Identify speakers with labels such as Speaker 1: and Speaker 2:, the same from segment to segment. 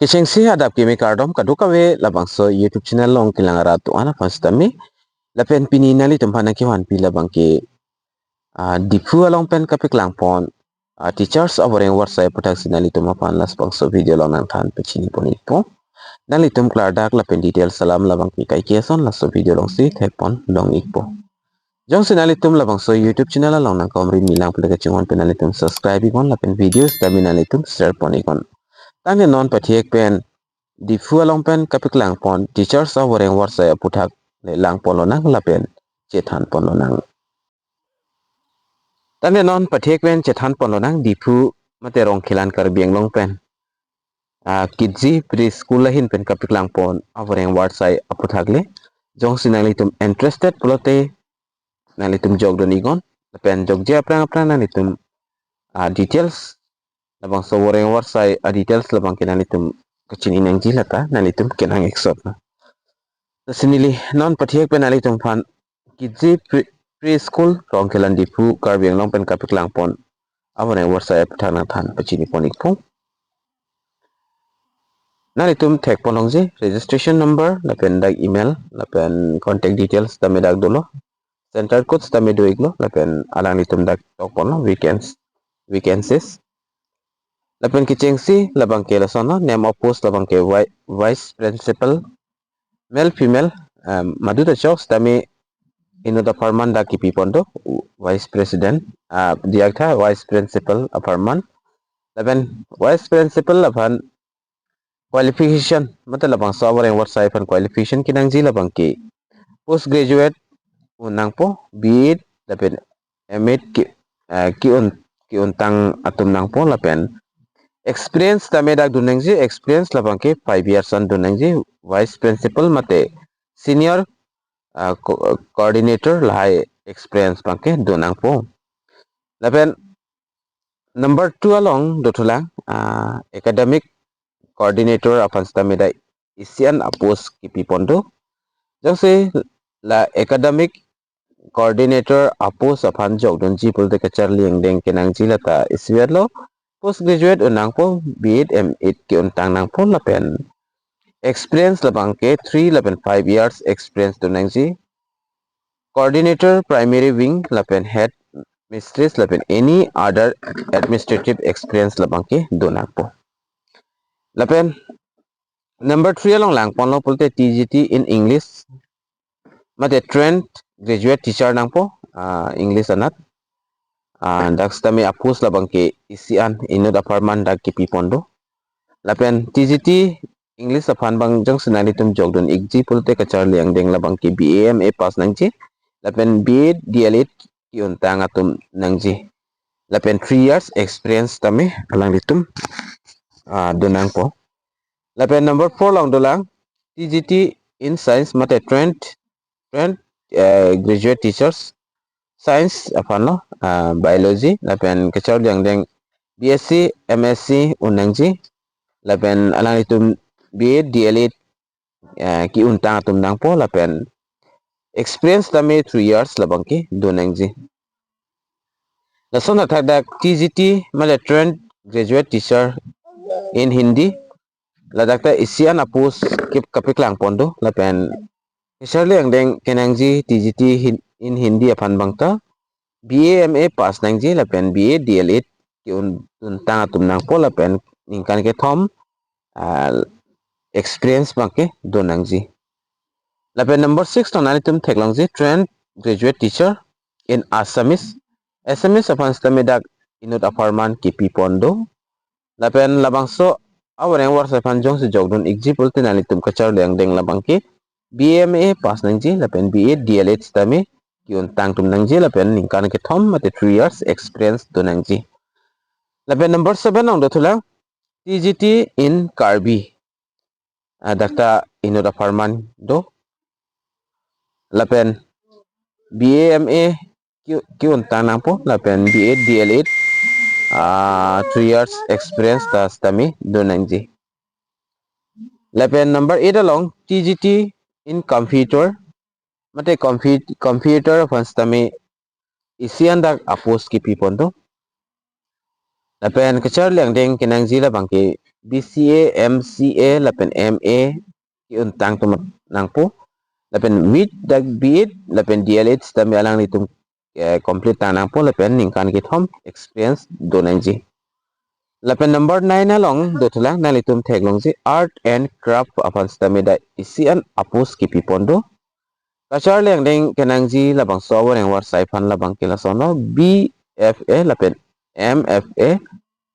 Speaker 1: Kisengsi hadap kimi kardom kadukawe labangso YouTube channel long kilangara tu ana pastami lapen pini nali tumpana kiwan pila bangki Diphu along pen kapik langpon teachers Voreng Avarsai putak sinali tumapan las bangso video long nang tan pecini ponipo nali tum klardak lapen detail salam labangki kai kieson laso video long si thekpon long ikpo jong sinali tum labangso YouTube channel long nang komri milang putak cungon penali tum subscribe ikon lapen videos dami nali tum share pon ikon tangnya non patiek pen Diphu along pen kapik langpon teachers Voreng Avarsai putak le langpon lo nang lapen cethan pon lo nang tangnya non patiek pen cethan pon lo nang Diphu mate rong khilan Karbi Anglong pen kidzi preschool lahin pen kapik langpon Voreng Avarsai putak le jong sinali tum interested pulote nali tum jog donigon pen jogja aprang nali tum details labang so Voreng Avarsai details labang kinali tum kecini nang jilata nali tum kinang exot na sinili non patiek pen nali tum fan kidzi preschool rong khilan Diphu Karbi Anglong pen kapik langpon Voreng Avarsai putak na than pecini ponik pong nali tum thek ponongji registration number lapen dag email lapen contact details tame dag dolo center codes tame do iglo lapen alang litum dag tok pono vacancies lapen kichengsi labang ke lasono name of post labang ke vice principal male female maduta jobs tame ino da farman da kipi pondo vice president diagtha vice principal farman lapen vice principal lapan qualification मतलब labang so Voreng Avarsai fan qualification kinang ji labang ki post graduate unang po BEd lapen MAd ki untang atum nang po lapen experience tame dak dunang ji experience labang ki 5 years an dunang ji vice principal mate senior coordinator lahai experience bangke dunang po lapen number 2 along dotulang academic coordinator apan stameda isian apos kipi pondo jangse la academic coordinator apos apan jog don ji pulte kachar lieng deng kenang jilata iswiatlo postgraduate unang po BEd MAd ki untang nang po lapen experience labang ke 3 lapen 5 years experience donang ji coordinator primary wing lapen head mistress lapen any other administrative experience labang ke donang po lapen number 3 along lang ponlo pulte TGT in English mate trained graduate teacher nang po English anat dak stami apus labang ke isian ino da farman dak ki pipondo lapen TGT English apan bang jang senali tum jogdon igji pulte kachar liang deng labang ke BAMA pass nangji lapen BEd DLEd ki untang atum nangji lapen 3 years experience tami alang litum donang po lapen number 4 long dolang TGT in science mate trained graduate teachers science apan lo biology lapen kachar liang deng BSc MSc unangji lapen alang litum BEd DLEd ki untang atum nang po lapen experience tami 3 years labang ki donangji Lason athak TGT male trained graduate teacher in Hindi ladakta isian apus kip kapik lang pondo lapen isarli ang deng kenangji TGT in Hindi apan bangta BAMA pass nangji lapen BEd DLEd ki untang atum nang po lapen ningkan ke thom experience bangke donangji lapen number 6 to nanitum theklongji trained graduate teacher in Assamese apan stamidak inut aparman kipi pondo lapen labangso Voreng Avarsai panjong si jogdon igji pulte nalitum kachar liang deng labang ki BAMA pass nangji lapen BEd DLEd stami ki untang tum nangji lapen ningkan ke thom mate 3 years experience do nangji lapen number 7 ong dotulang TGT in Karbi dakta inut aparman do lapen BAMA ki untang nang po lapen BEd DLEd 3 years experience tas tami donangji lapen number 8 along TGT in computer mate computer fans tami isian dak apos ki pipondo lapen kachar liang deng kinangji la bangki BCA MCA lapen MA ki untang tum nangpo lapen with dag BEd lapen DLH tami alang nitum complete tang nangpo lapen ningkan githom experience donanji lapen number 9 along dotulang nalitum teglongji art and craft apan stamida isian apus ki pipondo kachar leng ding kenangji labang sower yang warsai fan labang kilasono BFA lapen MFA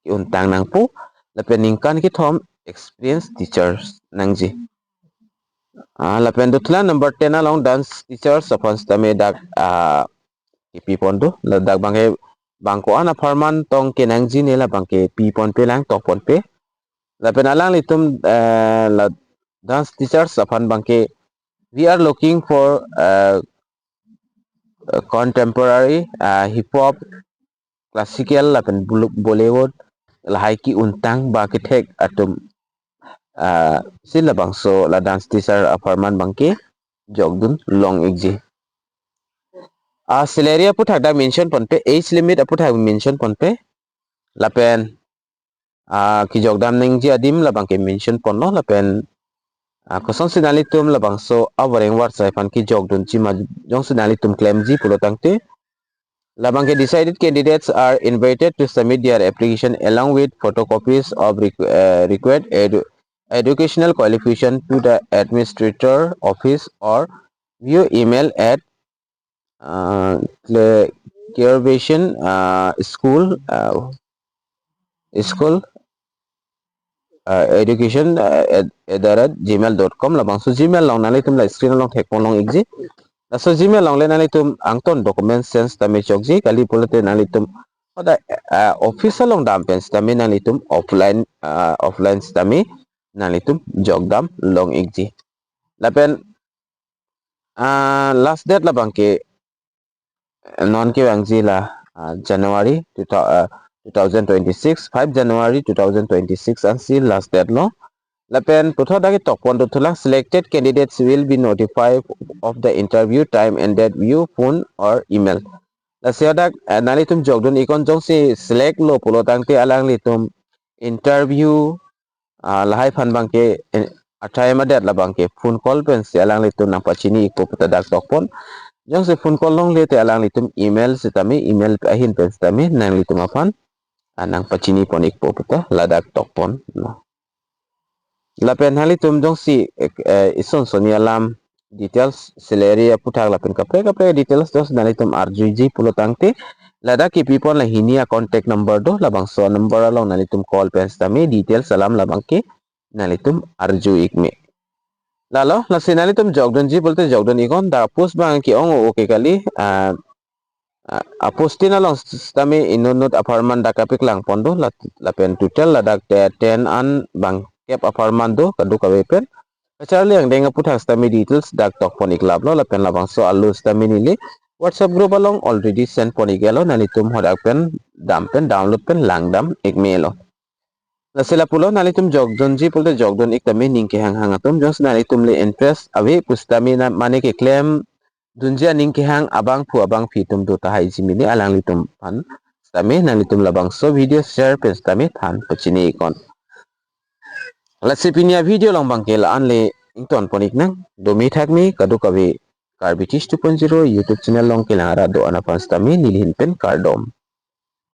Speaker 1: ki untang nangpo lapen ningkan githom experience teachers nangji lapen dotulang number 10 along dance teachers apan stamida ki pondo ladak bangke bangko ana farman tong kenangji ne la bangke pipon pelang topon pe la penalang litum la dance teachers apan bangke we are looking for contemporary hip hop classical la pen bollywood la haiki untang ba ke thek atum sila bangso la dance teacher aparman bangke jogdun long exi salary apu thakda mention ponpe age limit apu thak mention ponpe lapen ki jogdam ning ji adim labang ke mention ponno lapen kosong sinalitum labang so Voreng Avarsai pan ki jogdun chi ma jong sinalitum claim ji pulotangte labang ke decided candidates are invited to submit their application along with photocopies of required educational qualification to the administrator office or via email at Clearvision school education @ gmail.com labang so gmail long nalai tum la screen long thek long exi la so gmail long le nalai tum angton document sense tame chokji kali polate nalai tum oda official long dam pen tame nalai tum offline tame nalai tum jogdam long exi lapen last date labang ke non ke wangji la January 2026 5 January 2026 and see last date no lapen putho dagi tokpon tulang selected candidates will be notified of the interview time and date via phone or email la seodak nalitum jogdun ikon jong si select lo pulotang te alang litum interview lahai phan bangke athai ma date la bangke phone call pen si alang litum nang pachini ko putadak tokpon jong se phone call long le te alang litum email sitami email ahin pen sitami nang litum afan anang pachini ponik po puta ladak tokpon no lapen hali tum jong si ison sonia lam details salary puthak lapen kapre details dos nalitum arjuji pulotangte lada ki pipon la hinia contact number do labang so number along nalitum call pen stami details salam labang ke nalitum arju ikme lalo la sinalitum jogdon ji bolte jogdon ikon da post bang ki ong oke kali postin along stami inunut apartment da kapik lang pondo lapen total ladak 10 an bang kep apartment do kadu kawepen Charlie ang denga puthak stami details dak tok ponik lablo lapen labang so alu stami nili WhatsApp group along already send ponigelo nalitum hodak pen dampen download pen langdam ikmelo lasila pulo nalitum jogdon ji pulte jogdon iktami Ning Kehang Atum jos nalitum le interest awe pustami na mane ke claim dunja Ning Kehang abang pu abang fitum do tahai jimini alang litum pan stami nalitum labang so video share pen stami than pachini ikon Lasipinia video long bangke la anle ington ponik nang domi thakmi kadu kawe Karbi 2.0 YouTube channel long kilang ara do ana panstami nilhin pen kardom